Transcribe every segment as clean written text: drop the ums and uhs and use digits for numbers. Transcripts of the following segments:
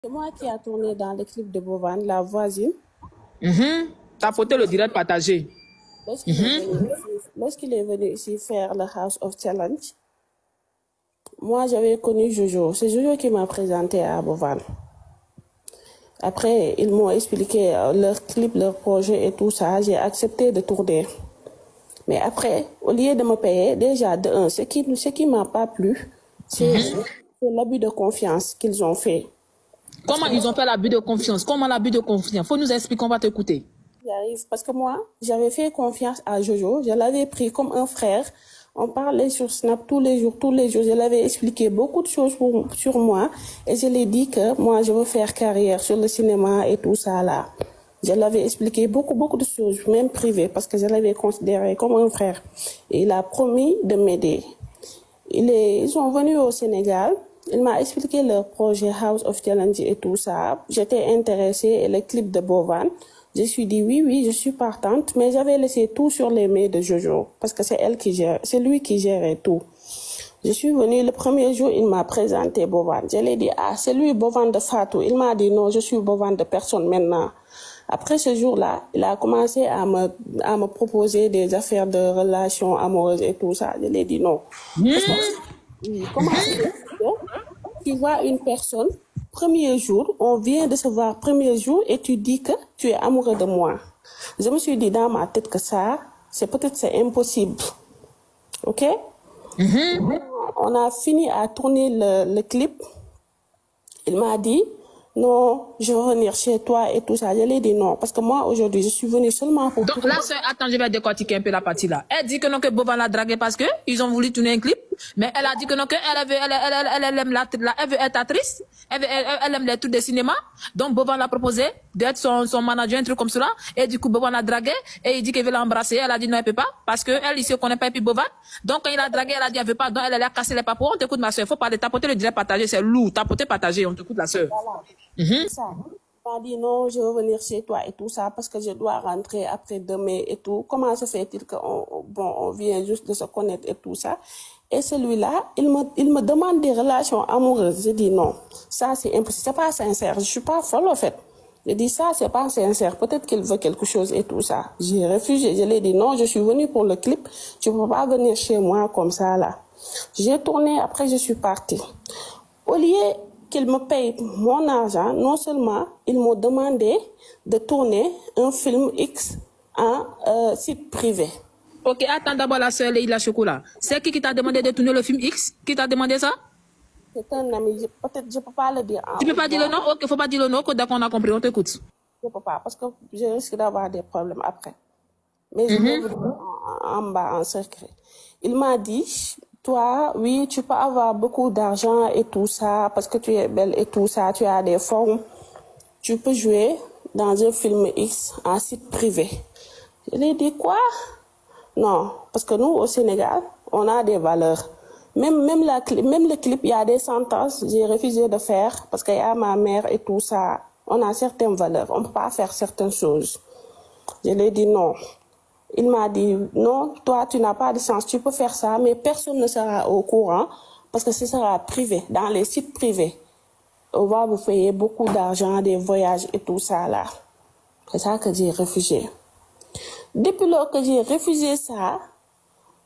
C'est moi qui a tourné dans le clip de Bovan, la voisine. T'as photo le direct partagé. Lorsqu'il est venu ici faire le House of Challenge, moi j'avais connu Jojo. C'est Jojo qui m'a présenté à Bovan. Après, ils m'ont expliqué leur clip, leur projet et tout ça. J'ai accepté de tourner. Mais après, au lieu de me payer, déjà, de un, ce qui m'a pas plu, c'est l'abus de confiance qu'ils ont fait. Comment ils ont fait l'abus de confiance? Comment l'abus de confiance? Faut nous expliquer, on va t'écouter. J'arrive parce que moi, j'avais fait confiance à Jojo. Je l'avais pris comme un frère. On parlait sur Snap tous les jours. Je l'avais expliqué beaucoup de choses sur moi. Et je lui ai dit que moi, je veux faire carrière sur le cinéma et tout ça là. Je l'avais expliqué beaucoup de choses, même privées, parce que je l'avais considéré comme un frère. Et il a promis de m'aider. Ils sont venus au Sénégal. Il m'a expliqué leur projet House of Challenge et tout ça. J'étais intéressée et le clip de Bovan. Je suis dit oui, je suis partante, mais j'avais laissé tout sur les mains de Jojo parce que c'est lui qui gérait tout. Je suis venue le premier jour, il m'a présenté Bovan. Je lui ai dit c'est lui Bovan de Fatou. Il m'a dit non, je suis Bovan de personne maintenant. Après ce jour-là, il a commencé à me proposer des affaires de relations amoureuses et tout ça. Je lui ai dit non. Comment tu vois une personne, premier jour, on vient de se voir premier jour et tu dis que tu es amoureux de moi. Je me suis dit dans ma tête que ça, c'est impossible. Ok? On a fini à tourner le clip. Il m'a dit, non, je veux venir chez toi et tout ça. Je lui ai dit non, parce que moi, aujourd'hui, je suis venue seulement pour... Donc là, attends, je vais décortiquer un peu la partie là. Elle dit que non, que Bovan l'a dragué parce que ils ont voulu tourner un clip. Mais elle a dit que non, elle aime elle veut être actrice. Elle aime les trucs de cinéma. Donc Bovan l'a proposé d'être son manager, un truc comme cela. Et du coup, Bovan l'a dragué. Et il dit qu'il veut l'embrasser. Elle a dit non, elle peut pas. Parce que elle, ici, on connaît pas et puis Bovan. Donc quand il a dragué, elle a dit elle veut pas. Donc elle a cassé les papous. On t'écoute, ma soeur. Il faut parler, tapoter le direct partagé. C'est lourd. Tapoter, partager. On t'écoute, la soeur. Voilà. C'est ça. Il m'a dit non, je veux venir chez toi et tout ça parce que je dois rentrer après demain et tout. Comment se fait-il on vient juste de se connaître et tout ça? Et celui-là, il me demande des relations amoureuses. Je dis non, ça c'est impossible, c'est pas sincère. Je suis pas folle en fait. Je dis ça, c'est pas sincère. Peut-être qu'il veut quelque chose et tout ça. J'ai refusé. Je lui ai dit non, je suis venue pour le clip. Tu peux pas venir chez moi comme ça là. J'ai tourné, après je suis partie. Au lieu qu'il me paye mon argent, non seulement ils m'ont demandé de tourner un film X en site privé. Ok, attends d'abord la soeur Leïla Chocolat. C'est qui t'a demandé de tourner le film X? Qui t'a demandé ça? C'est un ami, peut-être je peux pas le dire. Tu peux pas dire le nom? Ok, faut pas dire le nom, d'accord, on a compris, on t'écoute. Je peux pas, parce que je risque d'avoir des problèmes après. Mais je vais vous dire en bas, en secret. Il m'a dit, toi, oui, tu peux avoir beaucoup d'argent et tout ça, parce que tu es belle et tout ça, tu as des formes. Tu peux jouer dans un film X en site privé. Je lui ai dit quoi? Non, parce que nous, au Sénégal, on a des valeurs. Même le clip, il y a des sentences, j'ai refusé de faire, parce qu'il y a ma mère et tout ça. On a certaines valeurs, on ne peut pas faire certaines choses. Je lui ai dit non. Il m'a dit, non, toi, tu n'as pas de chance, tu peux faire ça, mais personne ne sera au courant, parce que ce sera privé, dans les sites privés. On va vous payer beaucoup d'argent, des voyages et tout ça, là. C'est ça que j'ai refusé. Depuis lors que j'ai refusé ça,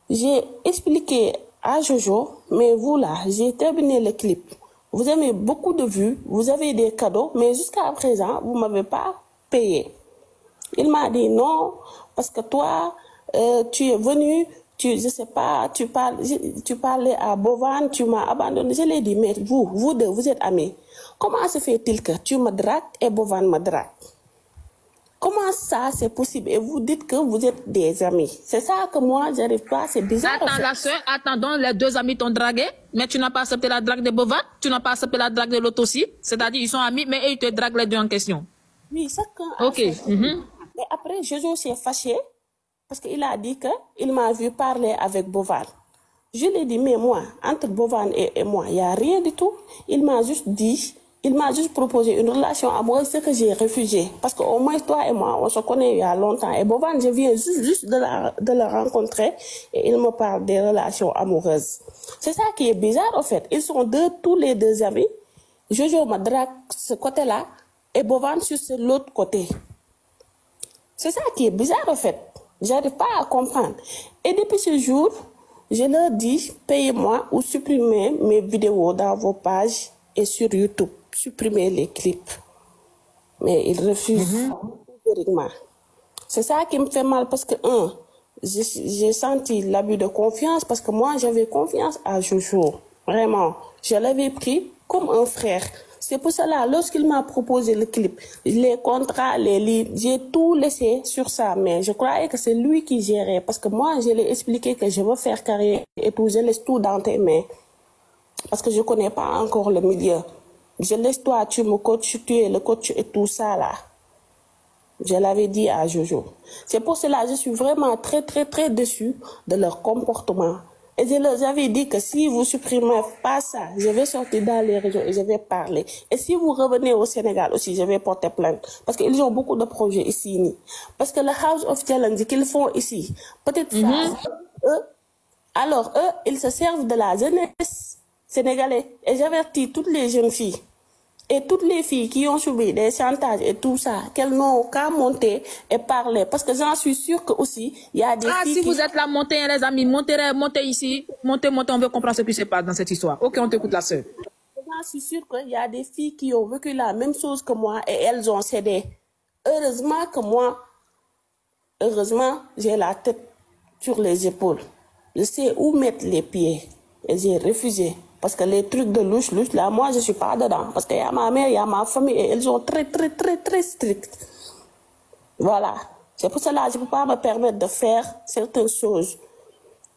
j'ai expliqué à Jojo, mais vous là, j'ai terminé le clip. Vous avez beaucoup de vues, vous avez des cadeaux, mais jusqu'à présent, vous ne m'avez pas payé. Il m'a dit non, parce que toi, tu es venu, je sais pas, tu parlais à Bovan, tu m'as abandonné. Je l'ai dit, mais vous deux, vous êtes amis. Comment se fait-il que tu me dragues et Bovan me drague? Comment ça, c'est possible? Et vous dites que vous êtes des amis. C'est ça que moi, j'arrive pas, c'est bizarre. Attends, la soeur, attendons, les deux amis t'ont dragué, mais tu n'as pas accepté la drague de Bovan, tu n'as pas accepté la drague de l'autre aussi. C'est-à-dire, ils sont amis, mais eux, ils te draguent les deux en question. Oui, chacun. Ok. Et après, Jojo s'est fâché parce qu'il a dit qu'il m'a vu parler avec Bovan. Je lui ai dit, mais moi, entre Bovan et moi, il n'y a rien du tout. Il m'a juste proposé une relation amoureuse, ce que j'ai refusé. Parce qu'au moins, toi et moi, on se connaît il y a longtemps. Et Bovan, je viens juste de le rencontrer et il me parle des relations amoureuses. C'est ça qui est bizarre, en fait. Ils sont tous les deux amis. Jojo me drague ce côté-là et Bovan sur l'autre côté. C'est ça qui est bizarre en fait. J'arrive pas à comprendre. Et depuis ce jour, je leur dis, payez-moi ou supprimez mes vidéos dans vos pages et sur YouTube. Supprimez les clips. Mais ils refusent catégoriquement. C'est ça qui me fait mal parce que, j'ai senti l'abus de confiance parce que moi, j'avais confiance à Jojo. Vraiment. Je l'avais pris comme un frère. C'est pour cela, lorsqu'il m'a proposé le clip, les contrats, les livres, j'ai tout laissé sur sa main. Je croyais que c'est lui qui gérait parce que moi, je lui ai expliqué que je veux faire carrière et tout. Je laisse tout dans tes mains parce que je connais pas encore le milieu. Je laisse toi, tu me coaches, tu es le coach et tout ça là. Je l'avais dit à Jojo. C'est pour cela que je suis vraiment très, très, très déçue de leur comportement. Et je leur avais dit que si vous supprimez pas ça, je vais sortir dans les régions et je vais parler. Et si vous revenez au Sénégal aussi, je vais porter plainte. Parce qu'ils ont beaucoup de projets ici. Parce que le House of Challenge qu'ils font ici, peut-être ça, alors eux, ils se servent de la jeunesse sénégalaise. Et j'avertis toutes les jeunes filles. Et toutes les filles qui ont subi des chantages et tout ça, qu'elles n'ont qu'à monter et parler. Parce que j'en suis sûre que aussi, il y a des filles si vous êtes là, montez, les amis, montez ici. Montez, on veut comprendre ce qui se passe dans cette histoire. Ok, on t'écoute, la sœur. J'en suis sûre qu'il y a des filles qui ont vécu la même chose que moi et elles ont cédé. Heureusement que moi, j'ai la tête sur les épaules. Je sais où mettre les pieds. Et j'ai refusé. Parce que les trucs de louche, là, moi, je suis pas dedans. Parce qu'il y a ma mère, il y a ma famille, et elles sont très, très, très, très strictes. Voilà. C'est pour cela que je ne peux pas me permettre de faire certaines choses.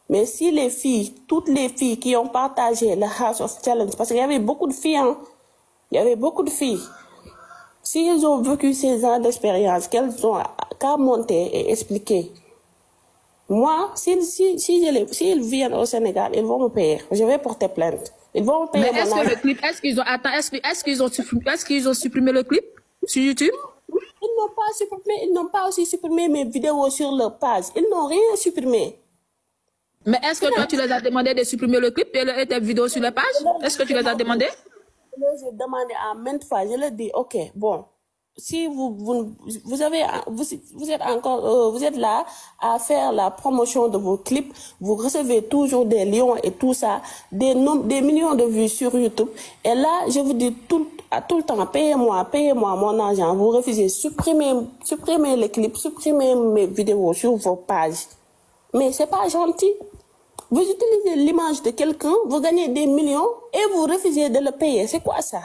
Mais si les filles, toutes les filles qui ont partagé le House of Challenge, parce qu'il y avait beaucoup de filles, hein, il y avait beaucoup de filles. S'ils ont vécu ces ans d'expérience, qu'elles ont qu'à monter et expliquer. Moi, s'ils viennent au Sénégal, ils vont me payer. Je vais porter plainte. Ils vont me payer. Mais est-ce que le clip, est-ce qu'ils ont supprimé le clip sur YouTube? Ils n'ont pas supprimé, ils n'ont pas aussi supprimé mes vidéos sur leur page. Ils n'ont rien supprimé. Mais est-ce que toi, tu les as demandé de supprimer le clip et tes vidéos sur la page? Est-ce que tu les as demandé? Je les ai demandé à maintes fois. Je leur dis, ok, bon. Si vous êtes là à faire la promotion de vos clips, vous recevez toujours des lions et tout ça, des millions de vues sur YouTube. Et là, je vous dis tout le temps, payez-moi mon argent. Vous refusez, supprimez les clips, supprimez mes vidéos sur vos pages. Mais c'est pas gentil. Vous utilisez l'image de quelqu'un, vous gagnez des millions et vous refusez de le payer. C'est quoi ça?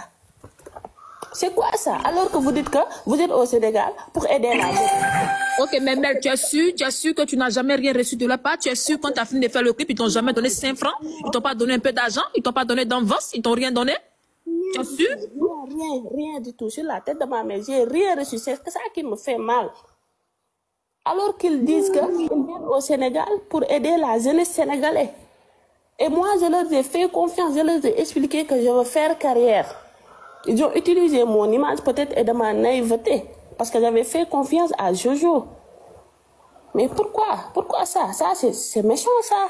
C'est quoi ça? Alors que vous dites que vous êtes au Sénégal pour aider la jeunesse. Ok, mais Mel, tu es sûr que tu n'as jamais rien reçu de la part? Tu es sûr quand tu as fini de faire le clip, ils t'ont jamais donné 5 francs? Ils t'ont pas donné un peu d'argent? Ils t'ont pas donné d'avance? Ils t'ont rien donné? Tu es sûr? Rien du tout. Sur la tête de ma mère, j'ai rien reçu. C'est ça qui me fait mal. Alors qu'ils disent qu'ils viennent au Sénégal pour aider la jeunesse sénégalaise. Et moi, je leur ai fait confiance. Je leur ai expliqué que je veux faire carrière. Ils ont utilisé mon image peut-être et de ma naïveté. Parce que j'avais fait confiance à Jojo. Mais pourquoi? Pourquoi ça? Ça, c'est méchant, ça.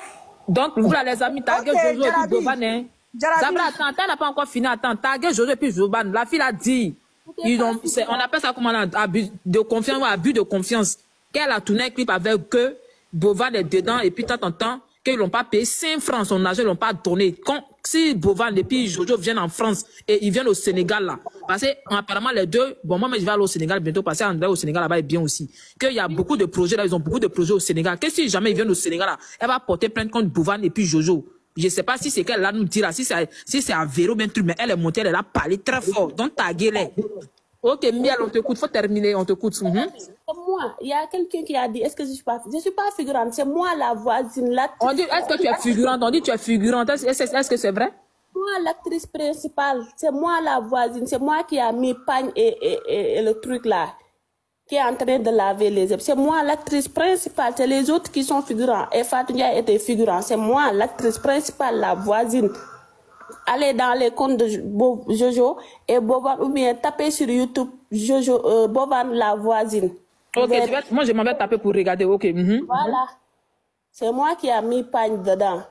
Donc, voilà, les amis, taguez Jojo et puis Jovan. Zabra, attends, elle n'a pas encore fini. Attends, taguez Jojo et puis Jovan. La fille a dit. On appelle ça comment abus de confiance ou abus de confiance. Qu'elle a tourné un clip avec que Bovan est dedans et puis t'entends qu'ils n'ont pas payé 5 francs, son argent, ils l'ont pas donné. Si Bovan et puis Jojo viennent en France et ils viennent au Sénégal là, parce que apparemment les deux, bon moi je vais aller au Sénégal bientôt parce qu'André au Sénégal là-bas est bien aussi, qu'il y a beaucoup de projets là, ils ont beaucoup de projets au Sénégal, que si jamais ils viennent au Sénégal là, elle va porter plainte contre Bovan et puis Jojo. Je sais pas si c'est qu'elle là nous dit là, si c'est à Véro bien truc, mais elle est montée, elle a parlé très fort, donc taguez-les. Ok, Miel, on t'écoute, faut terminer, on t'écoute. Moi, il y a quelqu'un qui a dit, est-ce que je suis pas figurante, c'est moi la voisine, l'actrice. On dit, est-ce que tu es figurante? On dit, tu es figurante. Est-ce que c'est vrai? Moi, l'actrice principale, c'est moi la voisine, c'est moi qui a mis pagne et le truc là, qui est en train de laver les épaules. C'est moi l'actrice principale, c'est les autres qui sont figurants. Et Fatounia était figurant, c'est moi l'actrice principale, la voisine. Allez dans les comptes de Jojo et Bovan, ou bien taper sur YouTube Jojo, Bovan la voisine. Ok, moi je m'en vais taper pour regarder, ok. Voilà. C'est moi qui a mis pagne dedans.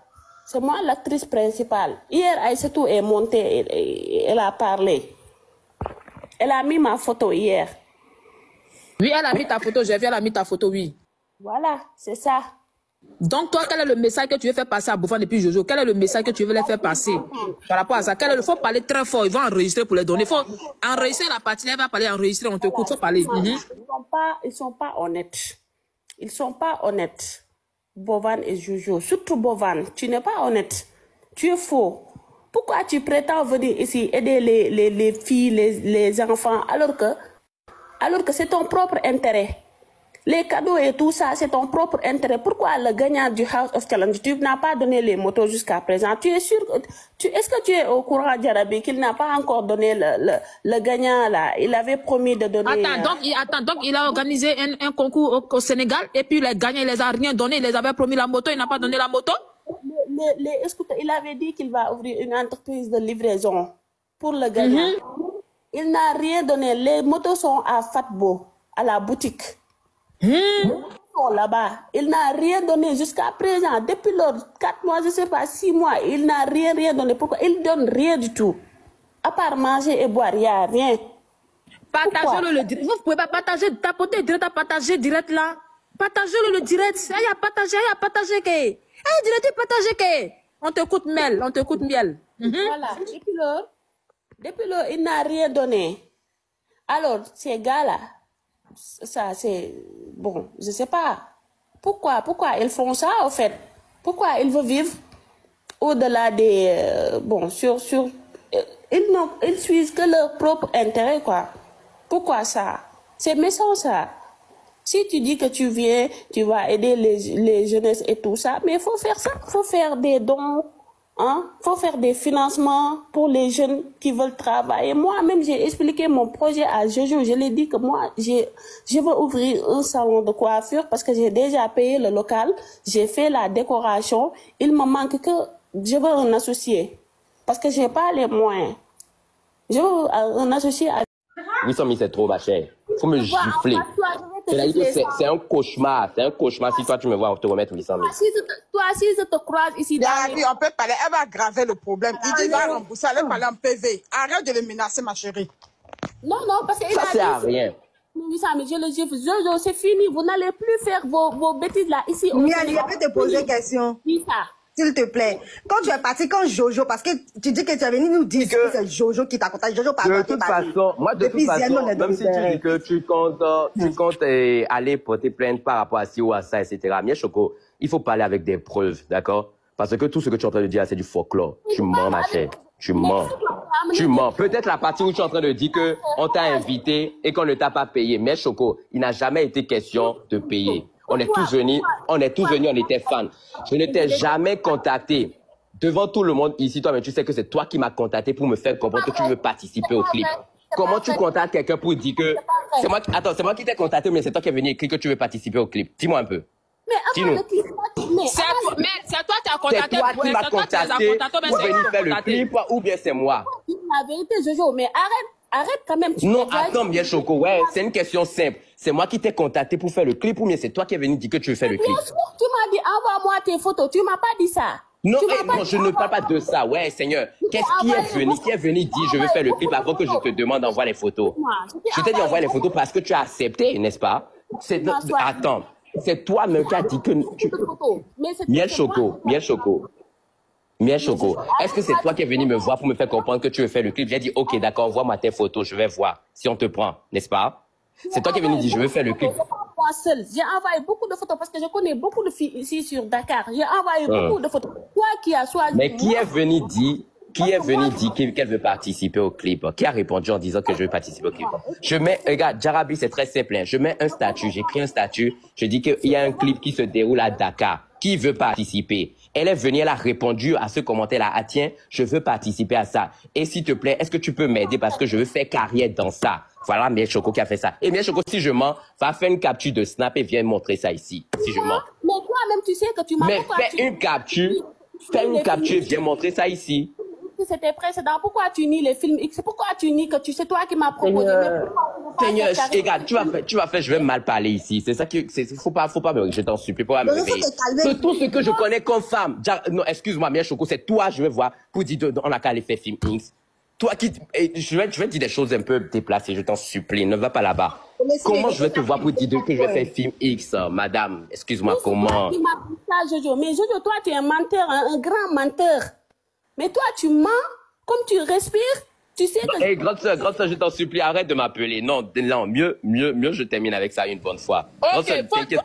C'est moi l'actrice principale. Hier, Aïssatou est montée, elle a parlé. Elle a mis ma photo hier. Oui, elle a mis ta photo, j'ai vu, elle a mis ta photo, oui. Voilà, c'est ça. Donc, toi, quel est le message que tu veux faire passer à Bouffan depuis Jojo? Quel est le message que tu veux leur faire passer par rapport à ça? Il faut parler très fort, ils vont enregistrer pour les donner. Il faut enregistrer la partie, elle va parler, enregistrer, on te écoute, il faut parler. Ils sont pas honnêtes. Ils sont pas honnêtes. Bovan et Jojo, surtout Bovan, tu n'es pas honnête. Tu es faux. Pourquoi tu prétends venir ici aider les filles, les enfants, alors que c'est ton propre intérêt? Les cadeaux et tout ça, c'est ton propre intérêt. Pourquoi le gagnant du House of Challenge, tu n'as pas donné les motos jusqu'à présent? Tu es sûr, est-ce que tu es au courant, Jarabi, qu'il n'a pas encore donné le gagnant là? Il avait promis de donner... Donc il a organisé un concours au Sénégal et puis les gagnants, il les a rien donné, il les avait promis la moto, il n'a pas donné la moto? Il avait dit qu'il va ouvrir une entreprise de livraison pour le gagnant. Il n'a rien donné. Les motos sont à Fatbo, à la boutique. Là-bas, il n'a rien donné jusqu'à présent. Depuis lors, 4 mois, je ne sais pas, 6 mois, il n'a rien donné. Pourquoi? Il ne donne rien du tout. À part manger et boire, il n'y a rien. Partagez-le le direct. Vous ne pouvez pas partager, tapoter direct à partager direct là. Partagez-le le direct. Il y a partagé que. Direct, partagez que. On t'écoute Miel, on t'écoute Miel. Voilà, depuis lors, il n'a rien donné. Alors, ces gars-là, ça c'est bon, je sais pas pourquoi ils font ça en fait. Pourquoi ils veulent vivre au-delà des ils suivent que leur propre intérêt quoi. Pourquoi ça? C'est méchant ça. Si tu dis que tu viens, tu vas aider les jeunesses et tout ça, mais il faut faire ça, faut faire des dons. Hein? Faut faire des financements pour les jeunes qui veulent travailler. Moi-même, j'ai expliqué mon projet à Jojo. Je lui ai dit que moi, je veux ouvrir un salon de coiffure parce que j'ai déjà payé le local. J'ai fait la décoration. Il me manque que je veux un associé parce que j'ai pas les moyens. Je veux un associé. 800 000, c'est trop, ma chère. Faut me gifler. C'est un cauchemar. C'est un cauchemar. Si toi, tu me vois, on te remettre 800 000. Toi, si je te croise ici, on peut parler. Elle va aggraver le problème. Il dit qu'il va rembourser. Elle va parler en PV. Arrête de le menacer, ma chérie. Non, parce qu'il ça a dit... Ça sert à rien. Je le gifle. Jojo, c'est fini. Vous n'allez plus faire vos bêtises là, ici. Miel, je peux te poser une question. Oui, ça. S'il te plaît, quand tu es parti, quand Jojo, parce que tu dis que tu es venu nous dire que c'est Jojo qui t'a contacté, Jojo par de toute façon, même si tu dis que tu comptes aller porter plainte par rapport à ci ou à ça, etc., Miel Choco, il faut parler avec des preuves, d'accord? Parce que tout ce que tu es en train de dire, c'est du folklore. Tu mens, ma chère. Tu mens. Tu mens. Peut-être la partie où tu es en train de dire qu'on t'a invité et qu'on ne t'a pas payé. Miel Choco, il n'a jamais été question de payer. On est tous venus, on était fans. Je ne t'ai jamais contacté devant tout le monde ici, toi, mais tu sais que c'est toi qui m'as contacté pour me faire comprendre que tu veux participer au clip. Comment tu contactes quelqu'un pour dire que c'est moi qui t'ai contacté, mais c'est toi qui es venu écrire que tu veux participer au clip. Dis-moi un peu. Dis-nous. C'est toi qui as contacté. C'est toi qui m'as contacté pour venir faire le clip ou bien c'est moi? La vérité, Jojo, mais arrête quand même. Non, attends, Miel Choco, ouais, c'est une question simple. C'est moi qui t'ai contacté pour faire le clip ou bien c'est toi qui es venu dire que tu veux faire le clip? Bien sûr, tu m'as dit envoie-moi tes photos, tu m'as pas dit ça. Non, je ne parle pas de ça, ouais, Seigneur. Qui est venu dire je veux faire le clip avant que je te demande d'envoyer les photos? Je t'ai dit envoyer les photos parce que tu as accepté, n'est-ce pas? Attends, c'est toi-même qui as dit que... Miel Choco. Est-ce que c'est toi qui es venu me voir pour me faire comprendre que tu veux faire le clip? J'ai dit, ok, d'accord, envoie-moi tes photos, je vais voir si on te prend, n'est-ce pas? C'est toi qui es venu dire, je veux faire le clip. Moi seule, j'ai envoyé beaucoup de photos parce que je connais beaucoup de filles ici sur Dakar. J'ai envoyé beaucoup de photos. Toi qui as choisi... Mais qui est venu dire qu'elle veut participer au clip? Qui a répondu en disant que je veux participer au clip? Regarde, Jarabi, c'est très simple. Je mets un statut, j'écris un statut, je dis qu'il y a un clip qui se déroule à Dakar. Qui veut participer? Elle est venue, elle a répondu à ce commentaire-là. Ah tiens, je veux participer à ça. Et s'il te plaît, est-ce que tu peux m'aider parce que je veux faire carrière dans ça? Voilà Miel Choco qui a fait ça. Et Miel Choco, si je mens, va faire une capture de Snap et viens montrer ça ici. Si je mens. Mais toi-même, tu sais que tu m'as... Mais fais une capture et viens montrer ça ici. c'était précédent. Pourquoi tu nies les films X? Pourquoi tu nies que c'est toi qui m'as proposé? Seigneur, regarde, tu vas faire, je vais mal parler ici. C'est ça qui, faut pas me, je t'en supplie, pas me réveiller. C'est tout ce que je connais comme femme. Non, excuse-moi, Miel Choco, c'est toi, je vais voir, pour dire, on a qu'à aller faire film X. Toi qui, je vais dire des choses un peu déplacées, je t'en supplie, ne va pas là-bas. Comment je vais te voir pour dire que je vais faire film X, madame? Excuse-moi, comment? Jojo. Mais Jojo, toi, tu es un menteur, un grand menteur. Mais toi, tu mens, comme tu respires, tu sais que... Hey, grande sœur, je t'en supplie, arrête de m'appeler. Non, mieux, je termine avec ça une bonne fois. Ok, attendez,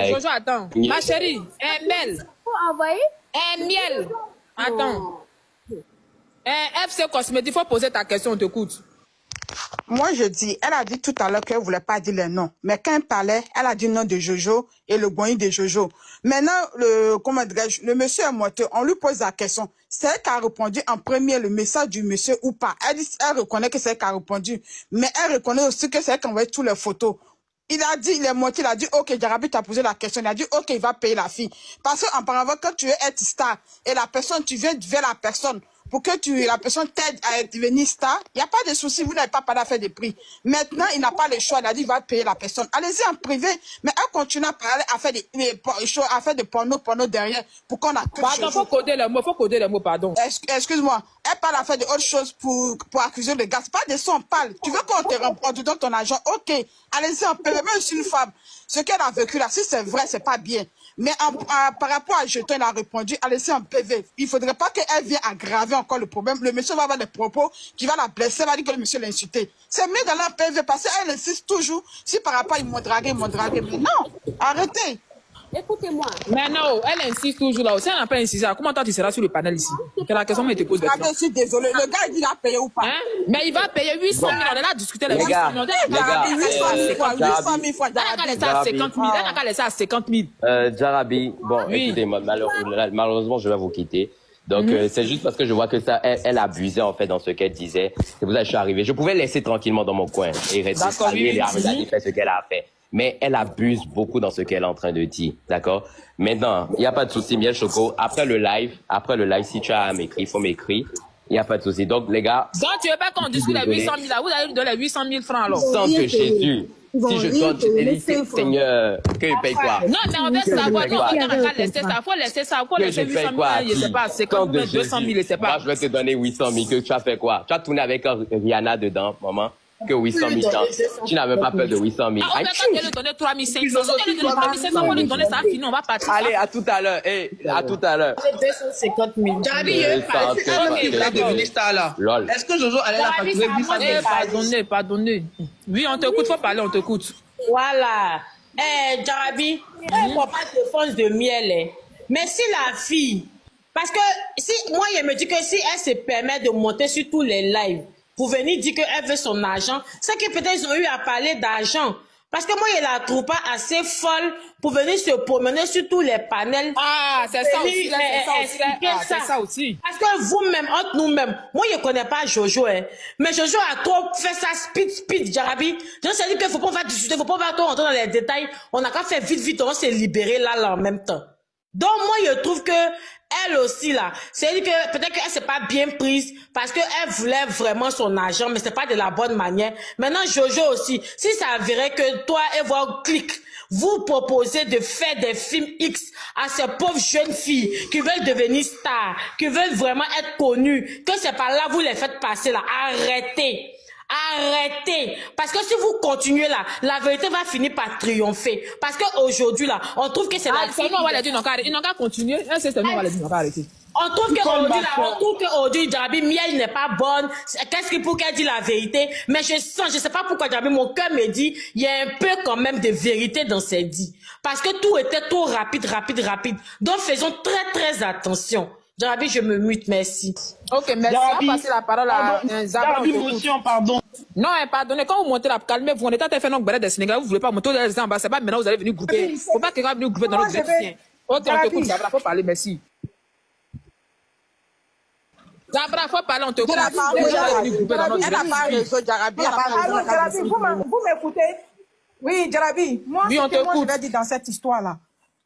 Jojo, attends. Ma chérie, un miel. Faut envoyer? Un miel. Attends. Un FC Cosmétique, il faut poser ta question, on t'écoute. Moi, je dis, elle a dit tout à l'heure qu'elle ne voulait pas dire les noms. Mais quand elle parlait, elle a dit le nom de Jojo et le boigny de Jojo. Maintenant, le monsieur est moiteux. On lui pose la question. C'est elle qui a répondu en premier le message du monsieur ou pas. Elle reconnaît que c'est elle qui a répondu. Mais elle reconnaît aussi que c'est elle qui a envoyé toutes les photos. Il a dit, il est moitié, il a dit, ok, Jarabi t'a posé la question. Il a dit, ok, il va payer la fille. Parce qu'auparavant, quand tu veux être star et la personne, tu viens vers la personne, pour que la personne t'aide à devenir star, il n'y a pas de souci, vous n'avez pas parlé à faire des prix. Maintenant, il n'a pas le choix, il a dit, il va payer la personne. Allez-y en privé, mais elle continue à parler, à faire des porno derrière, pour qu'on a que pardon, faut coder les mots, pardon. Excuse-moi, elle parle à faire d'autres choses pour accuser le gars. C'est pas de ça, on parle. Tu veux qu'on te donne ton argent? Ok, allez-y en privé, même si une femme, ce qu'elle a vécu là, si c'est vrai, c'est pas bien. Mais par rapport à Jeton, elle a répondu, allez-y en PV. Il ne faudrait pas qu'elle vienne aggraver encore le problème. Le monsieur va avoir des propos qui va la blesser, va dire que le monsieur l'a insulté. C'est mieux dans la PV parce qu'elle insiste toujours. Si par rapport, ils m'ont dragué. Mais non, arrêtez. Écoutez-moi. Mais non, elle insiste toujours là. Si elle n'a pas insisté, comment toi tu seras sur le panel ici? C'est la question que je te pose. Je suis désolé. Le gars, il dit qu'il a payé ou pas? Hein? Mais il va payer 800 000. On a discuté les 800 000. Il a 800 000 fois. Elle n'a qu'à laisser à 50 000. Elle n'a qu'à laisser à 50 000. Jarabi, bon, oui. Écoutez, malheureusement, je vais vous quitter. Donc, c'est juste parce que je vois que ça, elle abusait, en fait, dans ce qu'elle disait. C'est pour ça que je suis arrivé. Je pouvais laisser tranquillement dans mon coin et rester saluer et regarder faire ce qu'elle a fait. Mais elle abuse beaucoup dans ce qu'elle est en train de dire, d'accord? Maintenant, il n'y a pas de souci, Miel Choco. Après le live, si tu as à m'écrire, il faut m'écrire. Il n'y a pas de souci. Donc, les gars... Donc, tu veux pas qu'on discute les 800 000 là? Vous allez nous donner les 800 000 francs, alors? Sans que Jésus... Si je donne, Seigneur, que je paye quoi? Non, mais on veut savoir, non, on n'a qu'à laisser ça. Faut laisser ça. Faut laisser 800 000, je sais pas, 50 000, 200 000, je sais pas. Moi, je vais te donner 800 000, que tu as fait quoi? Tu as tourné avec Rihanna dedans, maman? Que 800 000 ans. Tu n'avais pas peur de 800 000. On va pas lui donner 3 500. Si elle lui donne 3 500, on va lui donner ça, fini, on va partir. Allez, à tout à l'heure. À tout à l'heure. 250 000. Jarabi, il est devenu star là. Est-ce que Jojo allait la facturer 800 000? Pardonnez. Oui, on t'écoute, faut parler, on t'écoute. Voilà. Jarabi, elle ne prend pas de défense de miel. Mais si la fille, parce que si moi, il me dit que si elle se permet de monter sur tous les lives, pour venir dire qu'elle veut son argent, c'est que peut-être ils ont eu à parler d'argent. Parce que moi, je la trouve pas assez folle pour venir se promener sur tous les panels. Ah, c'est ça aussi. C'est ça aussi. Parce que vous-même, entre nous-mêmes, moi, je connais pas Jojo, hein. Mais Jojo a trop fait ça speed, Jarabi. Je sais dire qu'il faut pas faire discuter, faut pas trop rentrer dans les détails. On a qu'à faire vite, on va se libérer là, en même temps. Donc, moi, je trouve que elle aussi, là, c'est-à-dire que peut-être qu'elle s'est pas bien prise parce qu'elle voulait vraiment son argent, mais c'est pas de la bonne manière. Maintenant, Jojo aussi, si ça avérait que toi et votre clique, vous proposez de faire des films X à ces pauvres jeunes filles qui veulent devenir stars, qui veulent vraiment être connues, que c'est par là vous les faites passer, là, arrêtez. Arrêtez. Parce que si vous continuez là, la vérité va finir par triompher. Parce qu'aujourd'hui là, on trouve que c'est la... C'est nous, on va les dire, ils n'ont qu'à continuer. C'est nous, on va les dire, on va arrêter. On trouve qu'aujourd'hui, Jarabi, miel n'est pas bonne. Qu'est-ce qu'il faut qu'elle dise la vérité? Mais je sais pas pourquoi Jarabi, mon cœur me dit, il y a un peu quand même de vérité dans ses dits. Parce que tout était trop rapide. Donc faisons très attention. Jarabi, je me mute, merci. Ok, merci. On va passer la parole à Jarabi, motion, pardon. Non, pardonnez, quand vous montez la calmez-vous, on est en train de faire notre des Sénégalais, vous voulez pas monter les ambassadeurs, c'est pas maintenant vous allez venir grouper. Faut pas que quelqu'un vienne grouper dans notre édition. Ok, on t'écoute, Zabra, faut parler, merci. Zabra, faut parler, on t'écoute. Elle n'a pas raison, Jarabi. Vous m'écoutez? Oui, Jarabi, moi, ce que moi je vais dire dans cette histoire-là.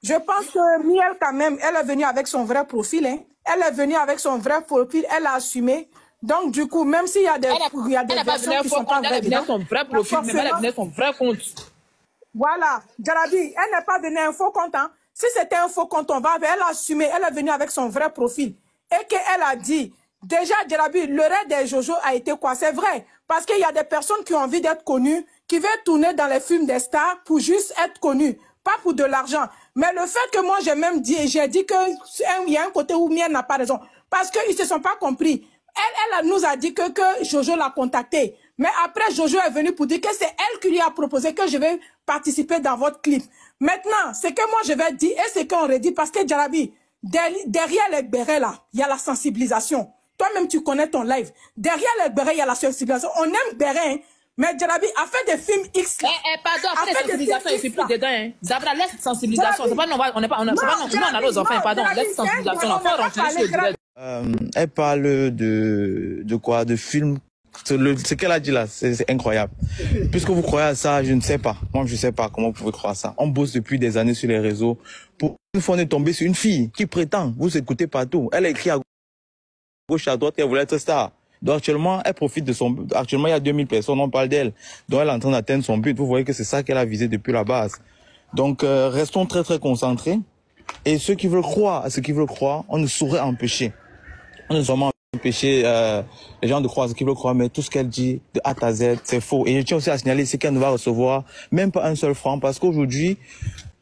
Je pense que Miel, quand même, elle est venue avec son vrai profil, hein. Elle est venue avec son vrai profil, elle a assumé. Donc, du coup, même s'il y a des, versions qui sont pas vraies, elle venait son vrai profil, mais elle venait son vrai compte. Voilà, Jarabi, elle n'est pas venue un faux compte. Hein. Si c'était un faux compte, on va avec elle a assumé, elle est venue avec son vrai profil. Et qu'elle a dit, déjà, Jarabi, le reste des Jojo a été quoi? C'est vrai, parce qu'il y a des personnes qui ont envie d'être connues, qui veulent tourner dans les films des stars pour juste être connues, pas pour de l'argent. Mais le fait que moi, j'ai même dit, j'ai dit qu'il y a un côté où Mien n'a pas raison, parce qu'ils ne se sont pas compris. Elle nous a dit que Jojo l'a contacté. Mais après, Jojo est venu pour dire que c'est elle qui lui a proposé que je vais participer dans votre clip. Maintenant, ce que moi je vais dire, et ce qu'on redit, parce que Jarabi, derrière les bérets là, il y a la sensibilisation. Toi-même, tu connais ton live. Derrière les bérets, il y a la sensibilisation. On aime béret, hein. Mais Jarabi a fait des films X là. Pardon, après la sensibilisation, il ne fait plus dedans. Hein. Zabra, laisse sensibilisation. C'est pas nous, on n'est pas, on a nos enfants, pardon, laisse sensibilisation. On va rentrer sur le direct. Elle parle de quoi? De films. Ce qu'elle a dit là, c'est incroyable. Puisque vous croyez à ça, je ne sais pas. Moi, je ne sais pas comment vous pouvez croire à ça. On bosse depuis des années sur les réseaux. Pour une fois, on est tombé sur une fille qui prétend vous écoutez partout. Elle a écrit à gauche, à droite, qu'elle voulait être star. Donc actuellement, elle profite de son but. Actuellement, il y a 2000 personnes, on parle d'elle. Donc elle est en train d'atteindre son but. Vous voyez que c'est ça qu'elle a visé depuis la base. Donc restons très très concentrés. Et ceux qui veulent croire à ce qu'ils veulent croire, on ne saurait empêcher. On ne saurait empêcher les gens de croire à ce qu'ils veulent croire, mais tout ce qu'elle dit de A à Z, c'est faux. Et je tiens aussi à signaler ici qu'elle ne va recevoir même pas un seul franc, parce qu'aujourd'hui,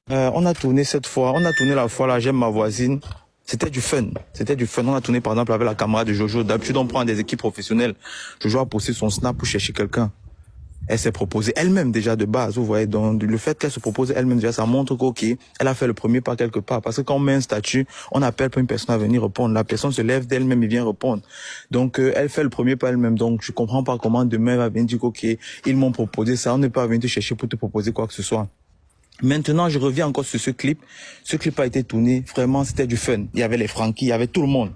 on a tourné cette fois, on a tourné la fois là, j'aime ma voisine. C'était du fun. C'était du fun. On a tourné par exemple avec la camarade de Jojo. D'habitude, on prend des équipes professionnelles. Jojo a posté son snap pour chercher quelqu'un. Elle s'est proposée elle-même déjà de base. Vous voyez, donc le fait qu'elle se propose elle-même déjà, ça montre qu'ok, elle a fait le premier pas quelque part. Parce que quand on met un statut, on appelle pas une personne à venir répondre. La personne se lève d'elle-même et vient répondre. Donc elle fait le premier pas elle-même. Donc je comprends pas comment demain elle va venir dire qu'ok, ils m'ont proposé ça. On n'est pas venu te chercher pour te proposer quoi que ce soit. Maintenant, je reviens encore sur ce clip. Ce clip a été tourné, vraiment, c'était du fun. Il y avait les Frankies, il y avait tout le monde.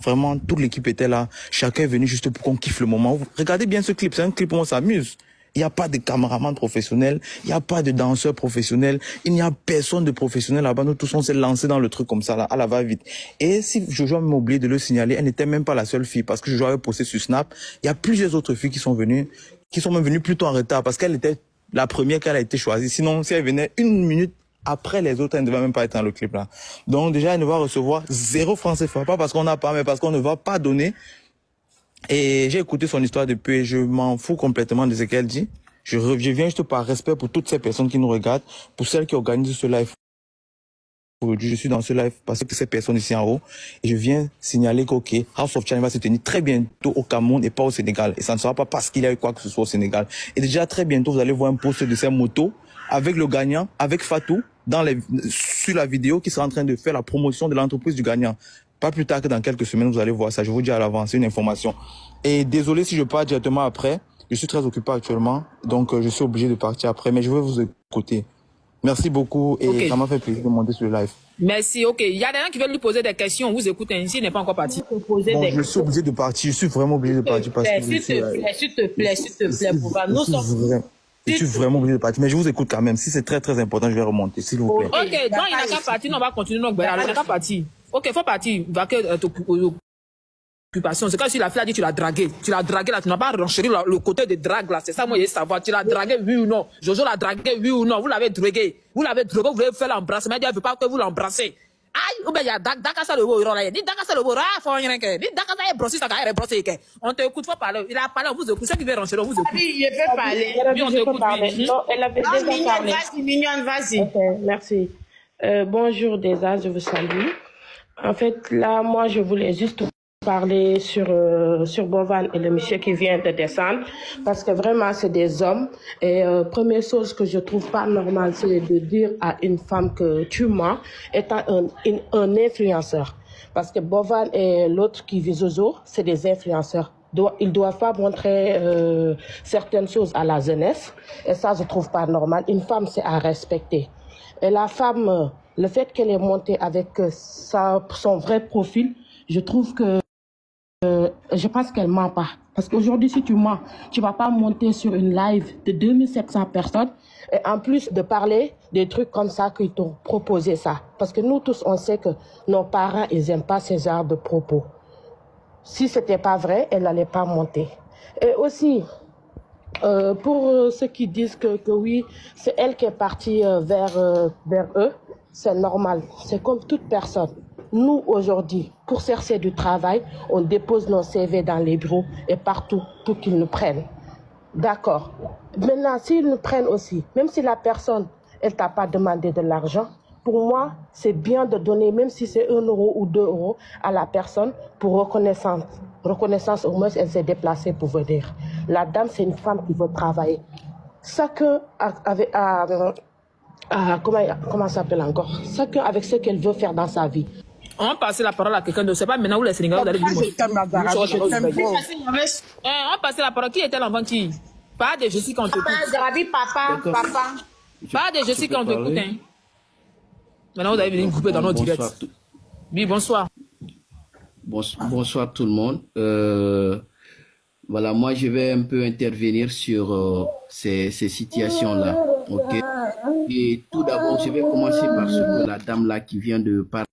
Vraiment, toute l'équipe était là. Chacun est venu juste pour qu'on kiffe le moment. Regardez bien ce clip, c'est un clip où on s'amuse. Il n'y a pas de caméraman professionnel, il n'y a pas de danseur professionnel, il n'y a personne de professionnel là-bas. Nous tous, on s'est lancé dans le truc comme ça, là, à la va-vite. Et si Jojo m'a oublié de le signaler, elle n'était même pas la seule fille, parce que Jojo avait posté sur Snap. Il y a plusieurs autres filles qui sont même venues plutôt en retard, parce qu'elle était la première qu'elle a été choisie. Sinon, si elle venait une minute après les autres, elle ne devait même pas être dans le clip là. Donc déjà, elle ne va recevoir 0 francs CFA, pas parce qu'on n'a pas, mais parce qu'on ne va pas donner. Et j'ai écouté son histoire depuis et je m'en fous complètement de ce qu'elle dit. Je viens juste par respect pour toutes ces personnes qui nous regardent, pour celles qui organisent ce live. Aujourd'hui, je suis dans ce live parce que ces personnes ici en haut, et je viens signaler qu'ok, House of Challenge va se tenir très bientôt au Cameroun et pas au Sénégal. Et ça ne sera pas parce qu'il y a eu quoi que ce soit au Sénégal. Et déjà très bientôt, vous allez voir un post de ces motos avec le gagnant, avec Fatou, sur la vidéo qui sera en train de faire la promotion de l'entreprise du gagnant. Pas plus tard que dans quelques semaines, vous allez voir ça. Je vous dis à l'avance, c'est une information. Et désolé si je pars directement après. Je suis très occupé actuellement, donc je suis obligé de partir après, mais je veux vous écouter. Merci beaucoup et ça m'a fait plaisir de monter sur le live. Merci, ok. Il y a des gens qui veulent lui poser des questions, vous écoutez ainsi, il n'est pas encore parti. Bon, je suis obligé de partir, je suis vraiment obligé de partir parce que s'il te plaît, je suis vraiment obligé de partir, mais je vous écoute quand même. Si c'est très très important, je vais remonter, s'il vous plaît. Ok, donc il n'a qu'à partir, on va continuer notre il n'a qu'à partir. Ok, faut partir, va que occupation. C'est comme si la fille a dit tu l'as dragué. Tu l'as dragué là, tu n'as pas renchéri le côté de drague là. C'est ça, moi, je veux savoir. Tu l'as dragué, oui ou non? Jojo l'a dragué, oui ou non? Vous l'avez dragué. Vous voulez faire l'embrasser, mais elle ne veut pas que vous l'embrassez. Aïe, ou bien il y a Dakasa le beau, il dit Dakasa le beau, faut rien que. Dit Dakasa est brossé, ça est brossé. On te écoute, faut parler. Il a parlé, on vous écoute. Ceux qui veulent rencherir, on vous écoute. Oui, je peux parler. Oui, on t'écoute. Non, elle avait déjà parlé. Vas-y, Mignonne, vas-y. Ok, merci. Bonjour déjà, je vous salue. En fait, là, moi, je voulais juste parler sur Bovan et le monsieur qui vient de descendre, parce que vraiment, c'est des hommes. Et première chose que je trouve pas normale, c'est de dire à une femme que tu mens, étant un influenceur. Parce que Bovan et l'autre qui vit Zozo, c'est des influenceurs. Ils doivent pas montrer certaines choses à la jeunesse. Et ça, je trouve pas normal. Une femme, c'est à respecter. Et la femme, le fait qu'elle est montée avec son vrai profil, je trouve que je pense qu'elle ment pas. Parce qu'aujourd'hui, si tu mens, tu vas pas monter sur une live de 2700 personnes et en plus de parler des trucs comme ça qui t'ont proposé ça. Parce que nous tous, on sait que nos parents, ils aiment pas ce genre de propos. Si c'était pas vrai, elle n'allait pas monter. Et aussi, pour ceux qui disent que oui, c'est elle qui est partie vers eux, c'est normal. C'est comme toute personne. Nous, aujourd'hui, pour chercher du travail, on dépose nos CV dans les bureaux et partout pour qu'ils nous prennent. D'accord. Maintenant, s'ils nous prennent aussi, même si la personne, elle t'a pas demandé de l'argent, pour moi, c'est bien de donner, même si c'est 1 euro ou 2 euros à la personne pour reconnaissance. Reconnaissance, au moins, elle s'est déplacée pour venir. La dame, c'est une femme qui veut travailler. Chacun comment ça s'appelle encore? Chacun avec ce qu'elle veut faire dans sa vie. On va passer la parole à quelqu'un de... Je ne sais pas maintenant où les Sénégalais vous allez dire. On va passer la parole. Qui était l'enfant qui? Pas de je suis quand on t'écoute. Papa. Pas de je suis quand on t'écoute. Hein. Maintenant vous allez venir couper dans nos directs. Oui, bonsoir. Bonsoir tout le monde. Voilà, moi je vais un peu intervenir sur ces situations-là. Ok. Et tout d'abord, je vais commencer par ce que la dame là qui vient de parler.